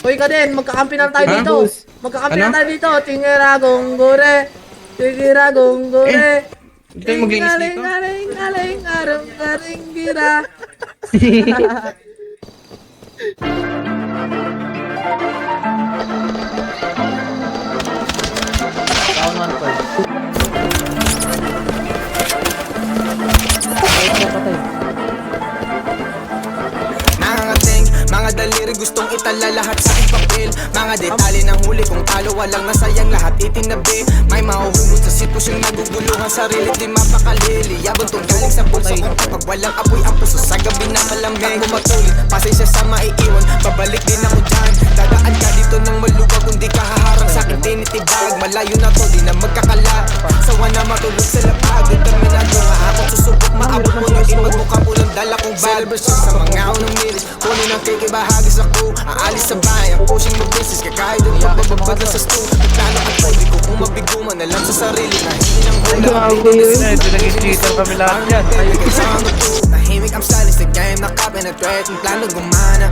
Uy ka din, magkakampi na tayo Ha? dito. Magkakampi na Ano? tayo dito. Tingira gonggore. Tingira gonggore. Hindi tayo maglinis dito. Aling, aling, arong, aring, gira. Down 1 point. Nangangating, mga daliri gustong itala lahat sa aking papel. Mga detalye ng huli kung talo walang nasayang lahat itinabi. May mahuhugot sa sitwasyong naguguluhan sarili di mapakalili. Yabang tong galing sa bulsa kung kapag walang apoy ang puso sa gabi na malamig. Bumatuloy, pasensya sa maiiwan, babalik din ako dyan. Dadaan ka dito ng maluwag kung di ka haharang sa akin tinitibag. Malayo na to, di na magkakala. Sawa na matulog sa lapag. Determinado nga akong susubok maabot mo yung imagmukha ko ng dala kong bag. Celebration sa mga unang milis, kunin ang cake ibahagis ako. Aalis sa bahay, ang pushing mo business. Kakain doon pagbababad na sa stool. Nagplano at pwede ko kung mabiguman na lang sa sarili na hindi nang hula. Pinag-cheater kami lahat yan. Nahimik ang silence, the game nakapenetrate. Ang plano gumana,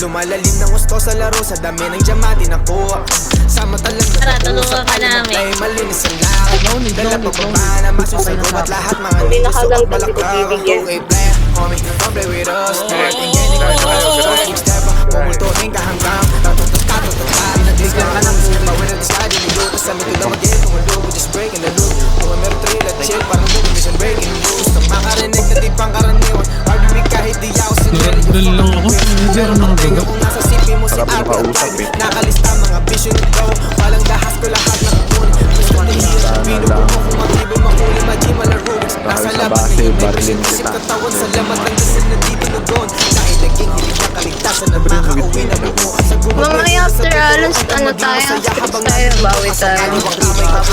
lumalalim ng gusto sa laro. Sa dami ng diamante nakuha. Samatalang Tulungan ka namin. Play malinis ang lakad. Dala pababa na masusagot at lahat mga nigos so ang balaklava. Okay play, homie, don't play with us. Tingin ka sa each step, pumultuhin ka hanggang tatutos ka, tutos ka. Pinatigan ka ng puso, bawin ang discard. Iniluto sa mito lang mag-get, tumulobo, just breaking the loop. Kung meron thrill at chill, parang doon, mission breaking rules. Nang makarinig na di pang karaniwan, hard to make kahit di ako sinili. Dali lang ako, Pero nakatiga kung nasa sipi mo si Ate at Tide. Nakalista mga vision ko, walang dahas ko lahat ng kun. Gusto na hihira, binubo ko kung mag-ibig makuli, magi malaro. Nasa laban na yun, may isip katawan sa lamat ng dasal na di binugon. Dahil naging hilig na kaligtasan na makauwi na buo. Sa gumagay Mamaya after alas, ano tayo? Strips tayo, bawi tayo.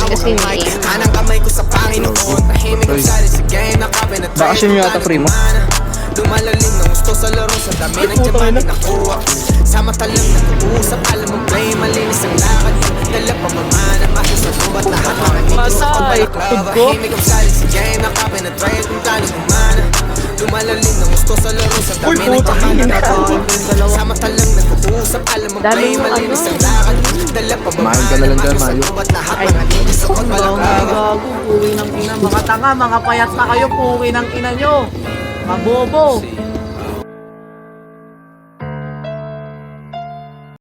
Kasi may Kanang kamay ko sa Panginoon, tahimik ang silence sa game, nakapenetrate. Bakasyon nyo ata, Primo? Lumalalim ng gusto sa laro, sa dami ng diamante nakuha. Samatalang nag-uusap, alam mo play, malinis ang lakad. Dala pa mamana, masusagot lahat mga nito. Masay, Tahimik ang silence sa game, nakapenetrate. Ang plano gumana, lumalalim ng gusto sa laro, sa dami ng diamante nakuha. Samatalang nag-uusap, alam mo play, malinis ang lakad. Dala pa Kumain ka na lang dyan, Mayo. masusagot lahat mga nito. Suot balaklava. Gago, puwi ng ina. Mga tanga, mga payat na kayo, puwi ng ina nyo. Mga bobo.